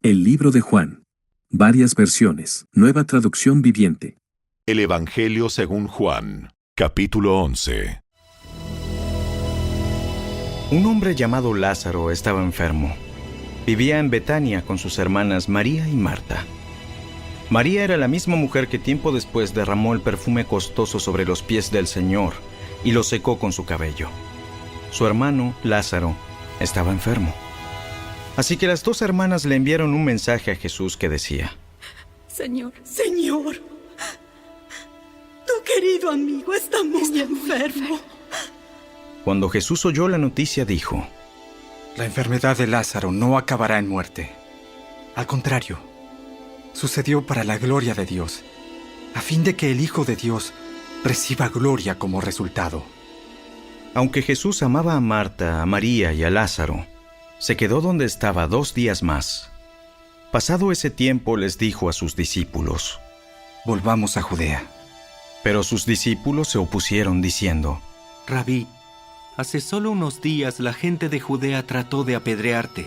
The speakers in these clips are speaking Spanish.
El libro de Juan. Varias versiones. Nueva traducción viviente. El Evangelio según Juan, capítulo 11. Un hombre llamado Lázaro estaba enfermo. Vivía en Betania con sus hermanas María y Marta. María era la misma mujer que tiempo después derramó el perfume costoso sobre los pies del Señor y lo secó con su cabello. Su hermano, Lázaro, estaba enfermo. Así que las dos hermanas le enviaron un mensaje a Jesús que decía: Señor, tu querido amigo está muy enfermo. Cuando Jesús oyó la noticia, dijo: La enfermedad de Lázaro no acabará en muerte. Al contrario, sucedió para la gloria de Dios, a fin de que el Hijo de Dios reciba gloria como resultado. Aunque Jesús amaba a Marta, a María y a Lázaro, se quedó donde estaba 2 días más. Pasado ese tiempo, les dijo a sus discípulos: Volvamos a Judea. Pero sus discípulos se opusieron diciendo: Rabí, hace solo unos días la gente de Judea trató de apedrearte.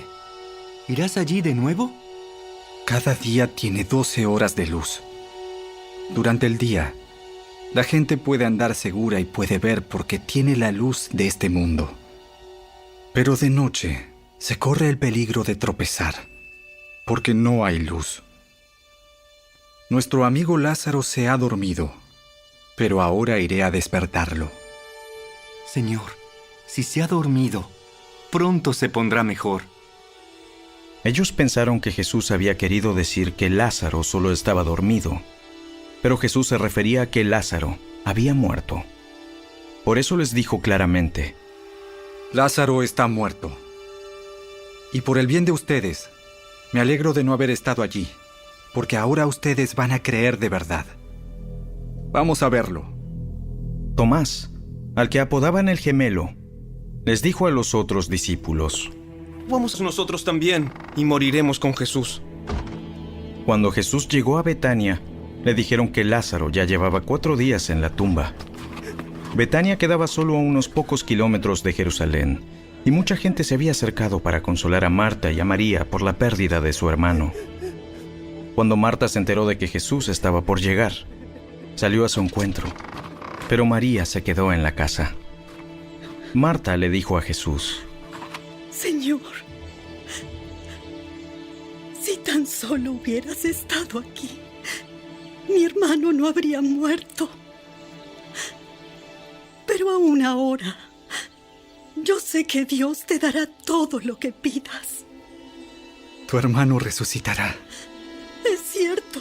¿Irás allí de nuevo? Cada día tiene 12 horas de luz. Durante el día, la gente puede andar segura y puede ver porque tiene la luz de este mundo. Pero de noche se corre el peligro de tropezar, porque no hay luz. Nuestro amigo Lázaro se ha dormido, pero ahora iré a despertarlo. Señor, si se ha dormido, pronto se pondrá mejor. Ellos pensaron que Jesús había querido decir que Lázaro solo estaba dormido, pero Jesús se refería a que Lázaro había muerto. Por eso les dijo claramente: Lázaro está muerto. Y por el bien de ustedes, me alegro de no haber estado allí, porque ahora ustedes van a creer de verdad. Vamos a verlo. Tomás, al que apodaban el Gemelo, les dijo a los otros discípulos: Vamos nosotros también y moriremos con Jesús. Cuando Jesús llegó a Betania, le dijeron que Lázaro ya llevaba 4 días en la tumba. Betania quedaba solo a unos pocos kilómetros de Jerusalén, y mucha gente se había acercado para consolar a Marta y a María por la pérdida de su hermano. Cuando Marta se enteró de que Jesús estaba por llegar, salió a su encuentro, pero María se quedó en la casa. Marta le dijo a Jesús: Señor, si tan solo hubieras estado aquí, mi hermano no habría muerto. Pero aún ahora, yo sé que Dios te dará todo lo que pidas. Tu hermano resucitará. Es cierto.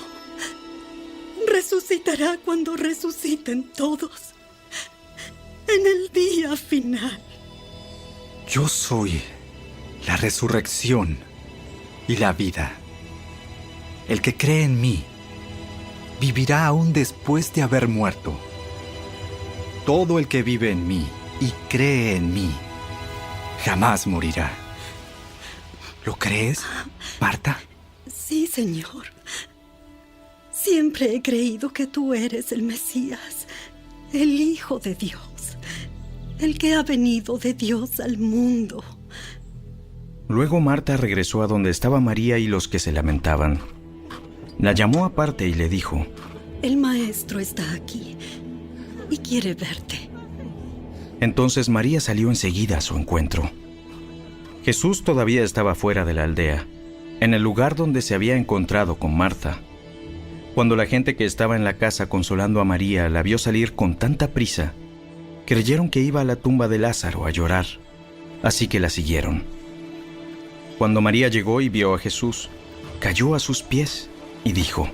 Resucitará cuando resuciten todos. En el día final. Yo soy la resurrección y la vida. El que cree en mí vivirá aún después de haber muerto. Todo el que vive en mí y cree en mí jamás morirá. ¿Lo crees, Marta? Sí, Señor. Siempre he creído que tú eres el Mesías, el Hijo de Dios, el que ha venido de Dios al mundo. Luego Marta regresó a donde estaba María y los que se lamentaban. La llamó aparte y le dijo: El Maestro está aquí y quiere verte. Entonces María salió enseguida a su encuentro. Jesús todavía estaba fuera de la aldea, en el lugar donde se había encontrado con Marta. Cuando la gente que estaba en la casa consolando a María la vio salir con tanta prisa, creyeron que iba a la tumba de Lázaro a llorar, así que la siguieron. Cuando María llegó y vio a Jesús, cayó a sus pies y dijo: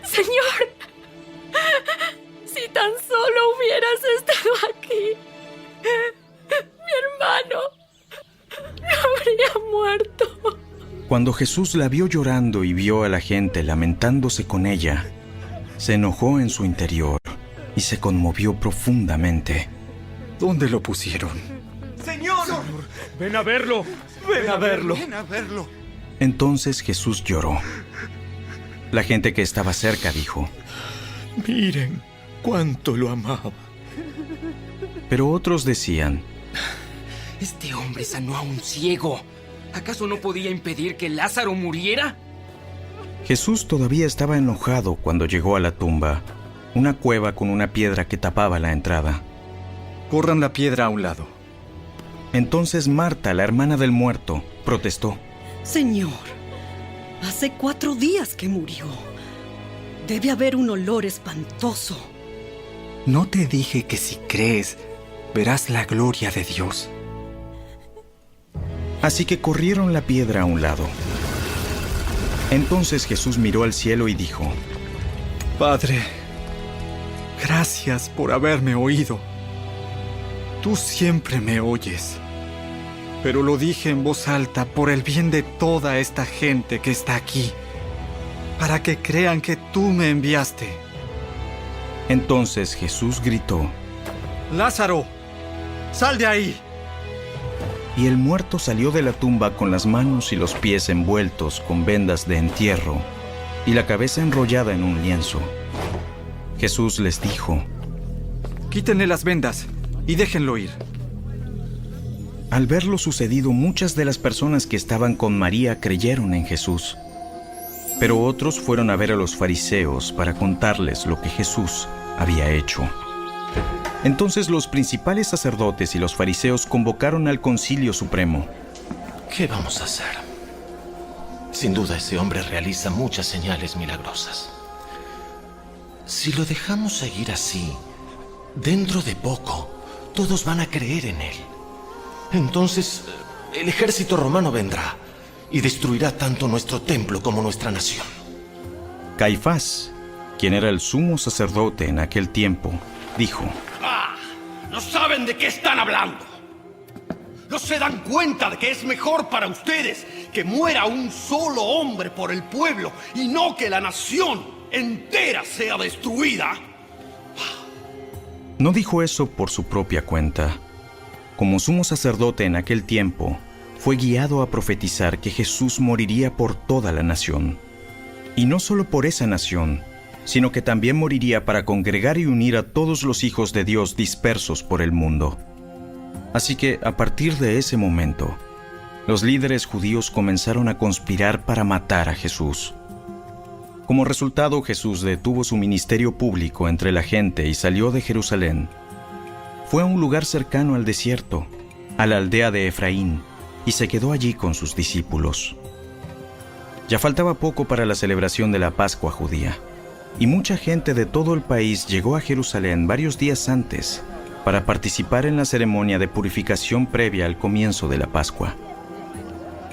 Señor, si tan solo hubieras estado aquí, mi hermano no habría muerto. Cuando Jesús la vio llorando y vio a la gente lamentándose con ella, se enojó en su interior y se conmovió profundamente. ¿Dónde lo pusieron? ¡Señor! ¡Ven a verlo! ¡Ven a verlo! ¡Ven a verlo! Entonces Jesús lloró. La gente que estaba cerca dijo: Miren cuánto lo amaba. Pero otros decían: Este hombre sanó a un ciego. ¿Acaso no podía impedir que Lázaro muriera? Jesús todavía estaba enojado cuando llegó a la tumba, una cueva con una piedra que tapaba la entrada. Corran la piedra a un lado. Entonces Marta, la hermana del muerto, protestó. Señor, hace 4 días que murió. Debe haber un olor espantoso. ¿No te dije que si crees, verás la gloria de Dios? Así que corrieron la piedra a un lado. Entonces Jesús miró al cielo y dijo: Padre, gracias por haberme oído. Tú siempre me oyes. Pero lo dije en voz alta por el bien de toda esta gente que está aquí, para que crean que tú me enviaste. Entonces Jesús gritó: ¡Lázaro, sal de ahí! Y el muerto salió de la tumba con las manos y los pies envueltos con vendas de entierro y la cabeza enrollada en un lienzo. Jesús les dijo: Quítenle las vendas y déjenlo ir. Al ver lo sucedido, muchas de las personas que estaban con María creyeron en Jesús. Pero otros fueron a ver a los fariseos para contarles lo que Jesús había hecho. Entonces los principales sacerdotes y los fariseos convocaron al Concilio Supremo. ¿Qué vamos a hacer? Sin duda ese hombre realiza muchas señales milagrosas. Si lo dejamos seguir así, dentro de poco todos van a creer en él. Entonces el ejército romano vendrá y destruirá tanto nuestro templo como nuestra nación. Caifás, quien era el sumo sacerdote en aquel tiempo, dijo: No saben de qué están hablando. No se dan cuenta de que es mejor para ustedes que muera un solo hombre por el pueblo y no que la nación entera sea destruida. No dijo eso por su propia cuenta. Como sumo sacerdote en aquel tiempo, fue guiado a profetizar que Jesús moriría por toda la nación. Y no solo por esa nación, sino que también moriría para congregar y unir a todos los hijos de Dios dispersos por el mundo. Así que, a partir de ese momento, los líderes judíos comenzaron a conspirar para matar a Jesús. Como resultado, Jesús detuvo su ministerio público entre la gente y salió de Jerusalén. Fue a un lugar cercano al desierto, a la aldea de Efraín, y se quedó allí con sus discípulos. Ya faltaba poco para la celebración de la Pascua judía, y mucha gente de todo el país llegó a Jerusalén varios días antes para participar en la ceremonia de purificación previa al comienzo de la Pascua.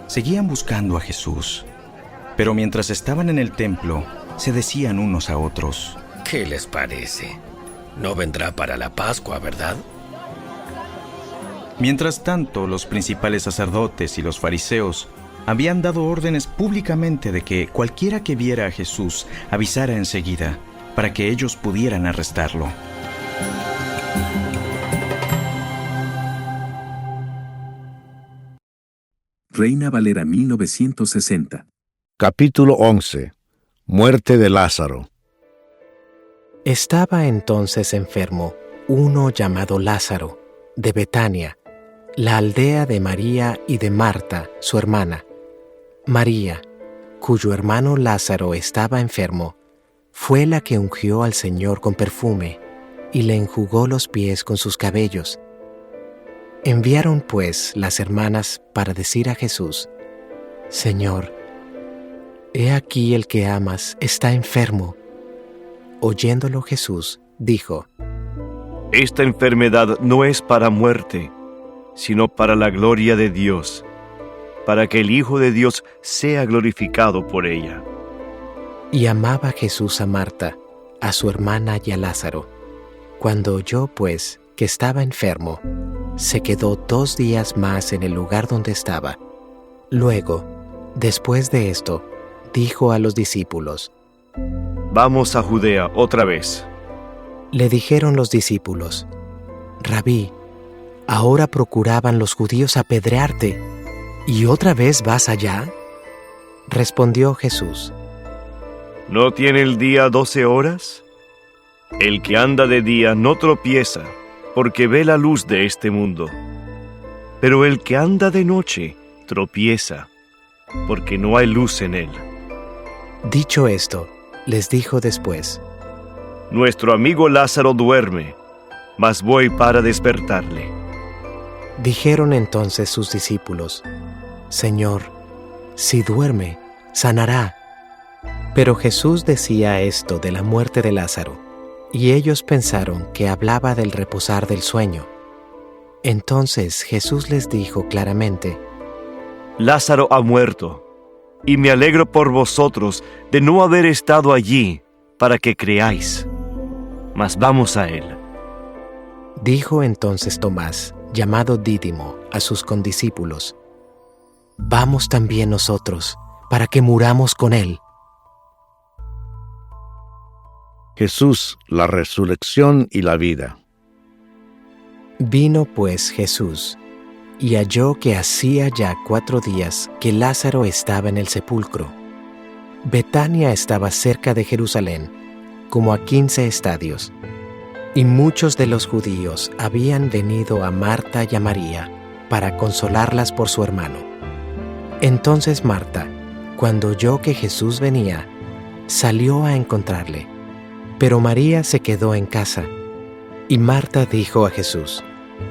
Seguían buscando a Jesús, pero mientras estaban en el templo, se decían unos a otros: ¿Qué les parece? No vendrá para la Pascua, ¿verdad? Mientras tanto, los principales sacerdotes y los fariseos habían dado órdenes públicamente de que cualquiera que viera a Jesús avisara enseguida para que ellos pudieran arrestarlo. Reina Valera 1960. Capítulo 11. Muerte de Lázaro. Estaba entonces enfermo uno llamado Lázaro, de Betania, la aldea de María y de Marta, su hermana. María, cuyo hermano Lázaro estaba enfermo, fue la que ungió al Señor con perfume y le enjugó los pies con sus cabellos. Enviaron pues las hermanas para decir a Jesús: Señor, he aquí el que amas está enfermo. Oyéndolo Jesús, dijo: Esta enfermedad no es para muerte, sino para la gloria de Dios, para que el Hijo de Dios sea glorificado por ella. Y amaba Jesús a Marta, a su hermana y a Lázaro. Cuando oyó, pues, que estaba enfermo, se quedó 2 días más en el lugar donde estaba. Luego, después de esto, dijo a los discípulos: Vamos a Judea otra vez. Le dijeron los discípulos: Rabí, ahora procuraban los judíos apedrearte, ¿y otra vez vas allá? Respondió Jesús: ¿No tiene el día 12 horas? El que anda de día no tropieza, porque ve la luz de este mundo. Pero el que anda de noche tropieza, porque no hay luz en él. Dicho esto, les dijo después: Nuestro amigo Lázaro duerme, mas voy para despertarle. Dijeron entonces sus discípulos: Señor, si duerme, sanará. Pero Jesús decía esto de la muerte de Lázaro, y ellos pensaron que hablaba del reposar del sueño. Entonces Jesús les dijo claramente: Lázaro ha muerto, y me alegro por vosotros de no haber estado allí para que creáis. Mas vamos a él. Dijo entonces Tomás, llamado Dídimo, a sus condiscípulos: Vamos también nosotros, para que muramos con él. Jesús, la resurrección y la vida. Vino pues Jesús, y halló que hacía ya 4 días que Lázaro estaba en el sepulcro. Betania estaba cerca de Jerusalén, como a 15 estadios, y muchos de los judíos habían venido a Marta y a María para consolarlas por su hermano. Entonces Marta, cuando oyó que Jesús venía, salió a encontrarle, pero María se quedó en casa. Y Marta dijo a Jesús: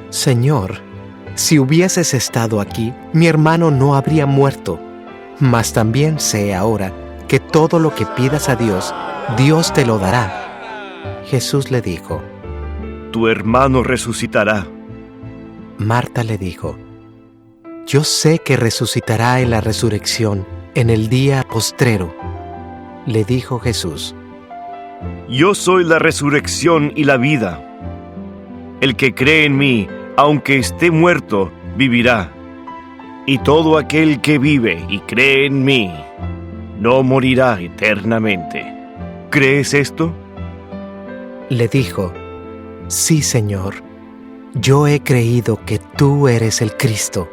Señor, si hubieses estado aquí, mi hermano no habría muerto. Mas también sé ahora que todo lo que pidas a Dios, Dios te lo dará. Jesús le dijo: Tu hermano resucitará. Marta le dijo: Yo sé que resucitará en la resurrección, en el día postrero. Le dijo Jesús: Yo soy la resurrección y la vida. El que cree en mí, aunque esté muerto, vivirá. Y todo aquel que vive y cree en mí, no morirá eternamente. ¿Crees esto? Le dijo: Sí, Señor, yo he creído que tú eres el Cristo,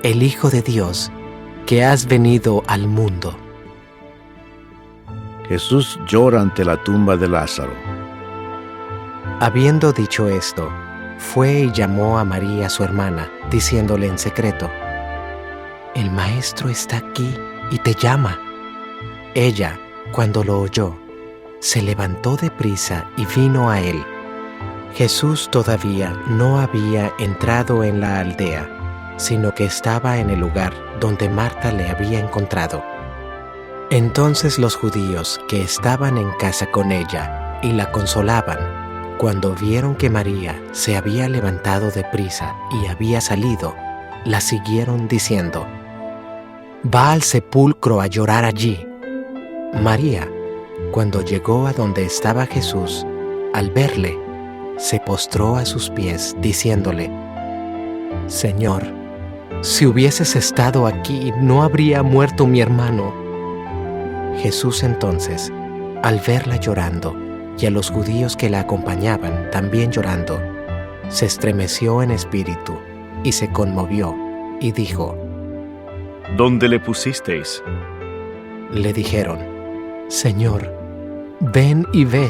el Hijo de Dios, que has venido al mundo. Jesús llora ante la tumba de Lázaro. Habiendo dicho esto, fue y llamó a María su hermana, diciéndole en secreto: El Maestro está aquí y te llama. Ella, cuando lo oyó, se levantó deprisa y vino a él. Jesús todavía no había entrado en la aldea, sino que estaba en el lugar donde Marta le había encontrado. Entonces los judíos que estaban en casa con ella y la consolaban, cuando vieron que María se había levantado deprisa y había salido, la siguieron diciendo: Va al sepulcro a llorar allí. María, cuando llegó a donde estaba Jesús, al verle, se postró a sus pies, diciéndole: Señor, si hubieses estado aquí, no habría muerto mi hermano. Jesús entonces, al verla llorando, y a los judíos que la acompañaban también llorando, se estremeció en espíritu y se conmovió, y dijo: ¿Dónde le pusisteis? Le dijeron: Señor, ven y ve.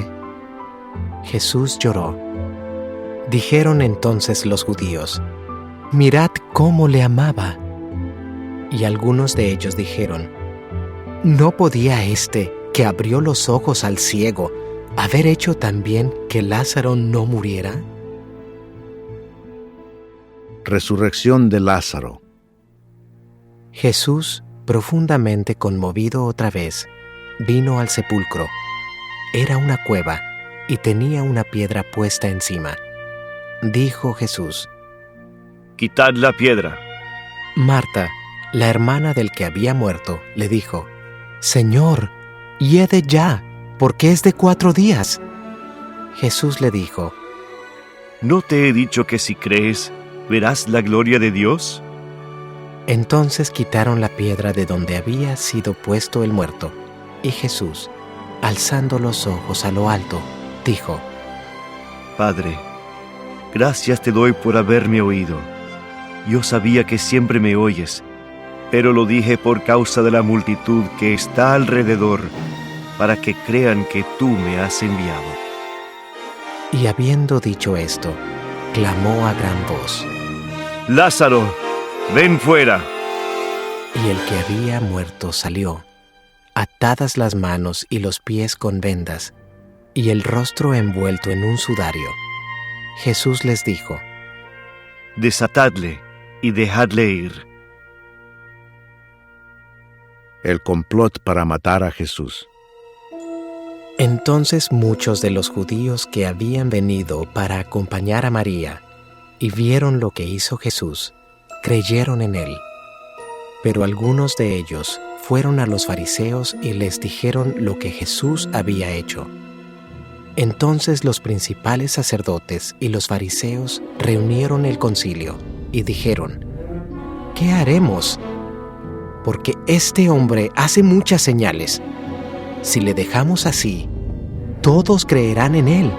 Jesús lloró. Dijeron entonces los judíos: Mirad cómo le amaba. Y algunos de ellos dijeron: ¿No podía éste, que abrió los ojos al ciego, haber hecho también que Lázaro no muriera? Resurrección de Lázaro. Jesús, profundamente conmovido otra vez, vino al sepulcro. Era una cueva y tenía una piedra puesta encima. Dijo Jesús: Quitad la piedra. Marta, la hermana del que había muerto, le dijo: Señor, hiede ya, porque es de 4 días. Jesús le dijo: ¿No te he dicho que si crees, verás la gloria de Dios? Entonces quitaron la piedra de donde había sido puesto el muerto, y Jesús, alzando los ojos a lo alto, dijo: Padre, gracias te doy por haberme oído. Yo sabía que siempre me oyes, pero lo dije por causa de la multitud que está alrededor, para que crean que tú me has enviado. Y habiendo dicho esto, clamó a gran voz: Lázaro, ven fuera. y el que había muerto salió, atadas las manos y los pies con vendas, y el rostro envuelto en un sudario. Jesús les dijo: Desatadle y dejadle ir. El complot para matar a Jesús. Entonces muchos de los judíos que habían venido para acompañar a María y vieron lo que hizo Jesús, creyeron en él. Pero algunos de ellos fueron a los fariseos y les dijeron lo que Jesús había hecho. Entonces los principales sacerdotes y los fariseos reunieron el concilio y dijeron: ¿qué haremos? Porque este hombre hace muchas señales. Si le dejamos así, todos creerán en él,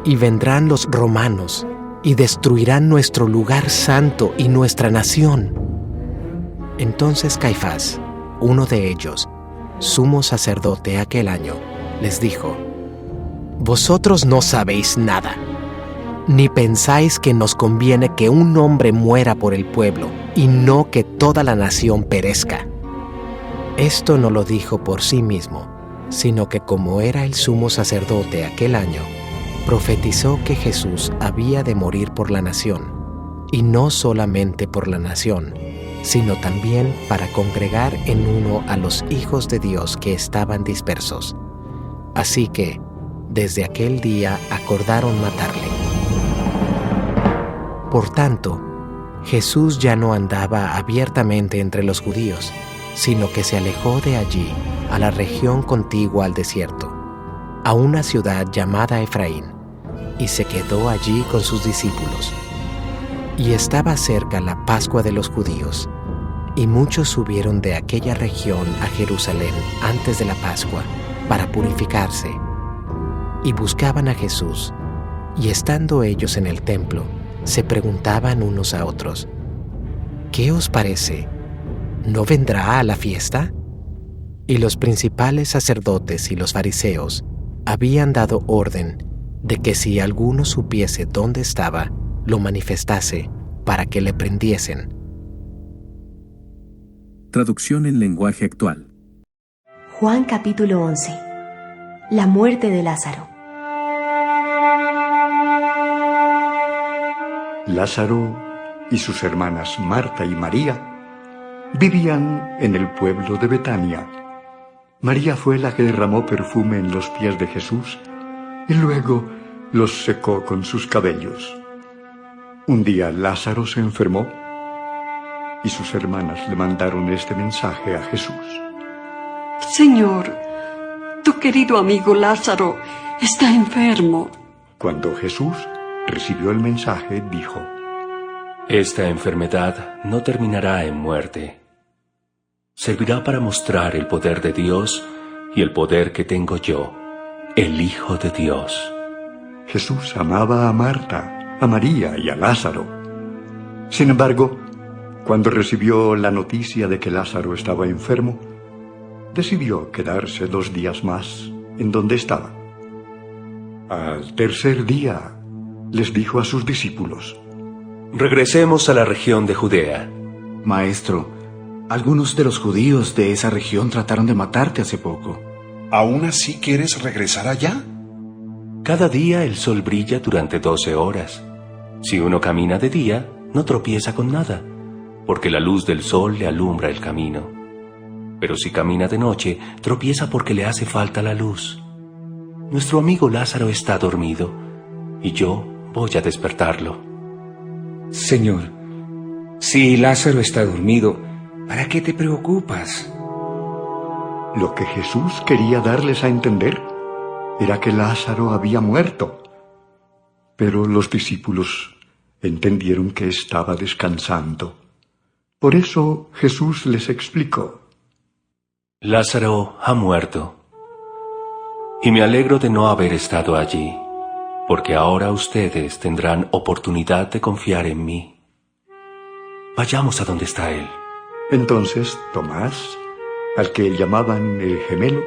y vendrán los romanos y destruirán nuestro lugar santo y nuestra nación. Entonces Caifás, uno de ellos, sumo sacerdote aquel año, les dijo: Vosotros no sabéis nada, ni pensáis que nos conviene que un hombre muera por el pueblo y no que toda la nación perezca. Esto no lo dijo por sí mismo, sino que como era el sumo sacerdote aquel año, profetizó que Jesús había de morir por la nación, y no solamente por la nación, sino también para congregar en uno a los hijos de Dios que estaban dispersos. Así que, desde aquel día acordaron matarle. Por tanto, Jesús ya no andaba abiertamente entre los judíos, sino que se alejó de allí a la región contigua al desierto, a una ciudad llamada Efraín, y se quedó allí con sus discípulos. Y estaba cerca la Pascua de los judíos, y muchos subieron de aquella región a Jerusalén antes de la Pascua para purificarse, y buscaban a Jesús, y estando ellos en el templo, se preguntaban unos a otros: ¿qué os parece? ¿No vendrá a la fiesta? Y los principales sacerdotes y los fariseos habían dado orden de que si alguno supiese dónde estaba, lo manifestase para que le prendiesen. Traducción en lenguaje actual. Juan capítulo 11. La muerte de Lázaro. Lázaro y sus hermanas Marta y María vivían en el pueblo de Betania. María fue la que derramó perfume en los pies de Jesús y luego los secó con sus cabellos. Un día Lázaro se enfermó y sus hermanas le mandaron este mensaje a Jesús: Señor, tu querido amigo Lázaro está enfermo. Cuando Jesús recibió el mensaje, dijo: Esta enfermedad no terminará en muerte. Servirá para mostrar el poder de Dios y el poder que tengo yo, el Hijo de Dios. Jesús amaba a Marta, a María y a Lázaro. Sin embargo, cuando recibió la noticia de que Lázaro estaba enfermo, decidió quedarse 2 días más en donde estaba. Al tercer día, les dijo a sus discípulos: Regresemos a la región de Judea. Maestro, algunos de los judíos de esa región trataron de matarte hace poco. ¿Aún así quieres regresar allá? Cada día el sol brilla durante 12 horas. Si uno camina de día, no tropieza con nada, porque la luz del sol le alumbra el camino. Pero si camina de noche, tropieza porque le hace falta la luz. Nuestro amigo Lázaro está dormido, y yo voy a despertarlo. Señor, si Lázaro está dormido, ¿para qué te preocupas? Lo que Jesús quería darles a entender era que Lázaro había muerto. Pero los discípulos entendieron que estaba descansando. Por eso Jesús les explicó: Lázaro ha muerto, y me alegro de no haber estado allí, porque ahora ustedes tendrán oportunidad de confiar en mí. Vayamos a donde está él. Entonces Tomás, al que llamaban el gemelo,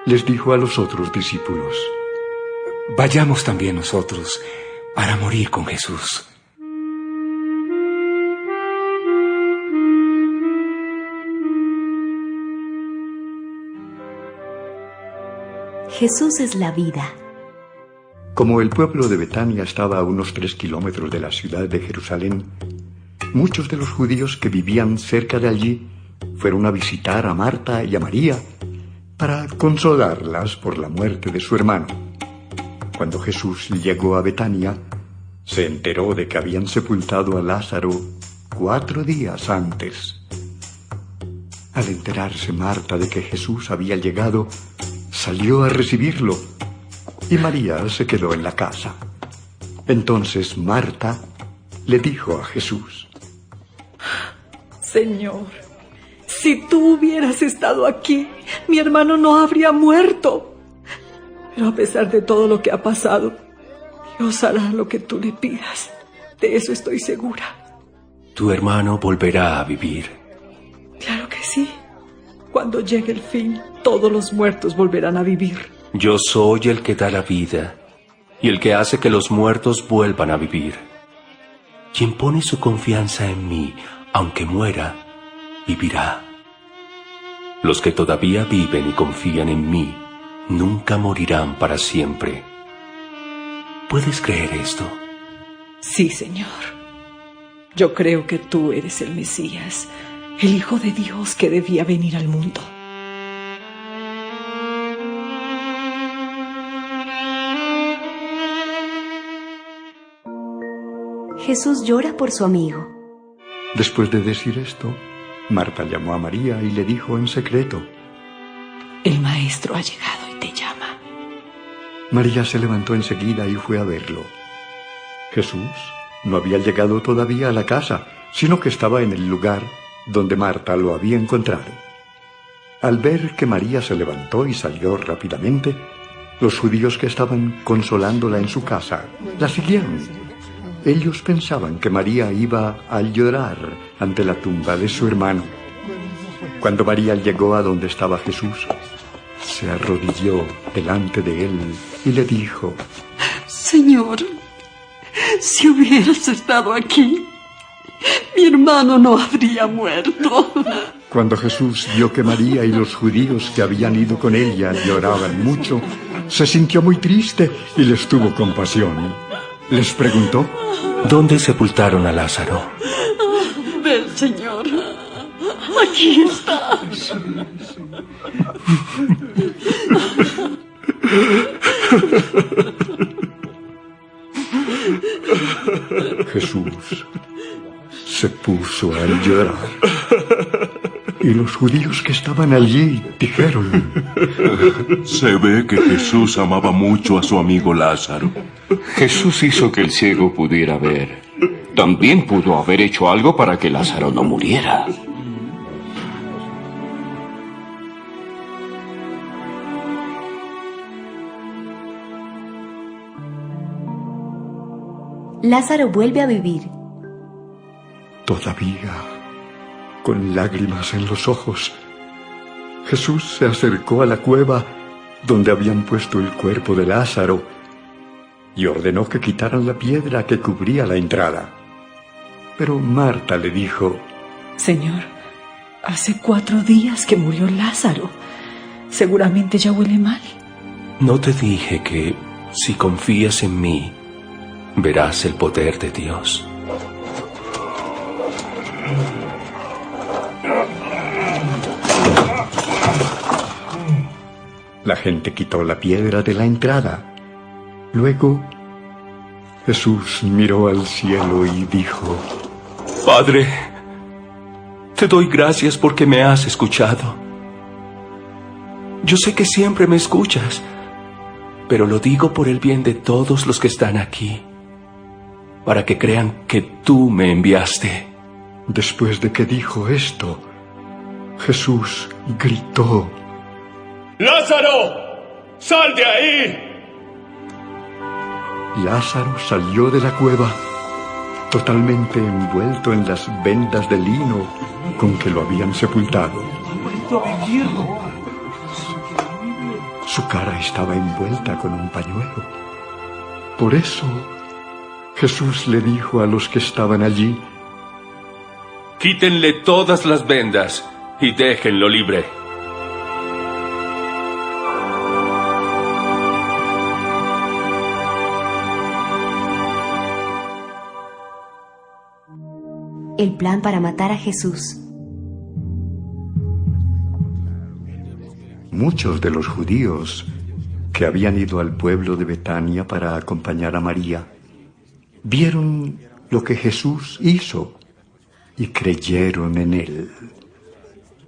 les dijo a los otros discípulos: Vayamos también nosotros para morir con Jesús. Jesús es la vida. Como el pueblo de Betania estaba a unos 3 kilómetros de la ciudad de Jerusalén, muchos de los judíos que vivían cerca de allí fueron a visitar a Marta y a María para consolarlas por la muerte de su hermano. Cuando Jesús llegó a Betania, se enteró de que habían sepultado a Lázaro 4 días antes. Al enterarse Marta de que Jesús había llegado, salió a recibirlo, y María se quedó en la casa. Entonces Marta le dijo a Jesús: Señor, si tú hubieras estado aquí, mi hermano no habría muerto. Pero a pesar de todo lo que ha pasado, Dios hará lo que tú le pidas. De eso estoy segura. Tu hermano volverá a vivir. Claro que sí. Cuando llegue el fin, todos los muertos volverán a vivir. Yo soy el que da la vida y el que hace que los muertos vuelvan a vivir. Quien pone su confianza en mí, aunque muera, vivirá. Los que todavía viven y confían en mí, nunca morirán para siempre. ¿Puedes creer esto? Sí, Señor. Yo creo que tú eres el Mesías, el Hijo de Dios que debía venir al mundo. Jesús llora por su amigo. Después de decir esto, Marta llamó a María y le dijo en secreto: El Maestro ha llegado y te llama. María se levantó enseguida y fue a verlo. Jesús no había llegado todavía a la casa, sino que estaba en el lugar donde Marta lo había encontrado. Al ver que María se levantó y salió rápidamente, los judíos que estaban consolándola en su casa la siguieron. Ellos pensaban que María iba a llorar ante la tumba de su hermano. Cuando María llegó a donde estaba Jesús, se arrodilló delante de él y le dijo: Señor, si hubieras estado aquí, mi hermano no habría muerto. Cuando Jesús vio que María y los judíos que habían ido con ella lloraban mucho, se sintió muy triste y les tuvo compasión. Les preguntó: ¿Dónde sepultaron a Lázaro? Ven, Señor. Aquí está. Jesús se puso a llorar. Y los judíos que estaban allí dijeron: Se ve que Jesús amaba mucho a su amigo Lázaro. Jesús hizo que el ciego pudiera ver. También pudo haber hecho algo para que Lázaro no muriera. Lázaro vuelve a vivir. Todavía, con lágrimas en los ojos, Jesús se acercó a la cueva donde habían puesto el cuerpo de Lázaro y ordenó que quitaran la piedra que cubría la entrada. Pero Marta le dijo: Señor, hace 4 días que murió Lázaro. Seguramente ya huele mal. ¿No te dije que, si confías en mí, verás el poder de Dios? La gente quitó la piedra de la entrada. Luego, Jesús miró al cielo y dijo: Padre, te doy gracias porque me has escuchado. Yo sé que siempre me escuchas, pero lo digo por el bien de todos los que están aquí, para que crean que tú me enviaste. Después de que dijo esto, Jesús gritó: ¡Lázaro! ¡Sal de ahí! Lázaro salió de la cueva, totalmente envuelto en las vendas de lino con que lo habían sepultado. Su cara estaba envuelta con un pañuelo. Por eso, Jesús le dijo a los que estaban allí: Quítenle todas las vendas y déjenlo libre. el plan para matar a Jesús. Muchos de los judíos que habían ido al pueblo de Betania para acompañar a María vieron lo que Jesús hizo y creyeron en él.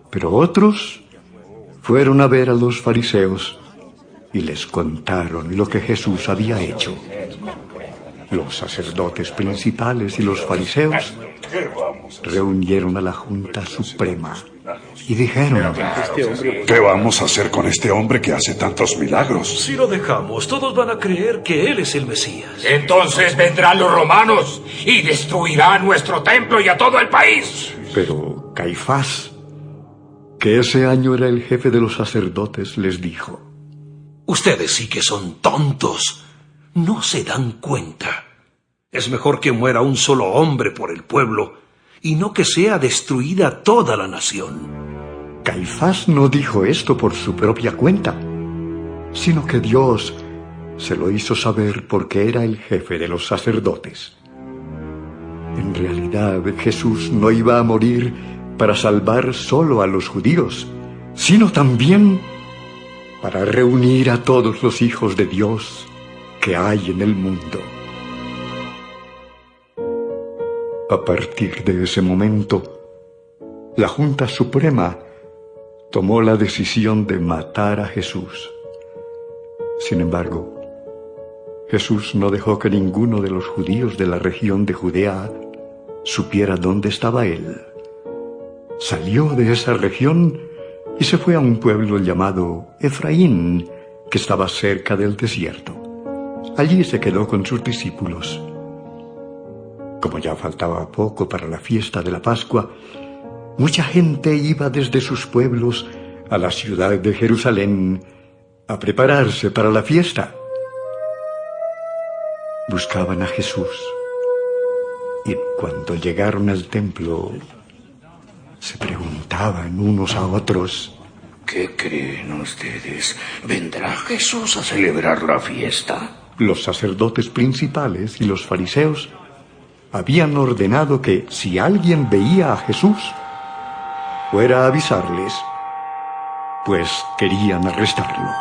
Pero otros fueron a ver a los fariseos y les contaron lo que Jesús había hecho. Los sacerdotes principales y los fariseos reunieron a la Junta Suprema y dijeron: ¿Qué vamos a hacer con este hombre que hace tantos milagros? Si lo dejamos, todos van a creer que él es el Mesías. Entonces vendrán los romanos y destruirán nuestro templo y a todo el país. Pero Caifás, que ese año era el jefe de los sacerdotes, les dijo: Ustedes sí que son tontos. No se dan cuenta. Es mejor que muera un solo hombre por el pueblo y no que sea destruida toda la nación. Caifás no dijo esto por su propia cuenta, sino que Dios se lo hizo saber porque era el jefe de los sacerdotes. En realidad, Jesús no iba a morir para salvar solo a los judíos, sino también para reunir a todos los hijos de Dios que hay en el mundo. A partir de ese momento, la Junta Suprema tomó la decisión de matar a Jesús. Sin embargo, Jesús no dejó que ninguno de los judíos de la región de Judea supiera dónde estaba él. Salió de esa región y se fue a un pueblo llamado Efraín, que estaba cerca del desierto. Allí se quedó con sus discípulos. Como ya faltaba poco para la fiesta de la Pascua, mucha gente iba desde sus pueblos a la ciudad de Jerusalén a prepararse para la fiesta. Buscaban a Jesús y cuando llegaron al templo se preguntaban unos a otros: ¿Qué creen ustedes? ¿Vendrá Jesús a celebrar la fiesta? Los sacerdotes principales y los fariseos habían ordenado que si alguien veía a Jesús, fuera a avisarles, pues querían arrestarlo.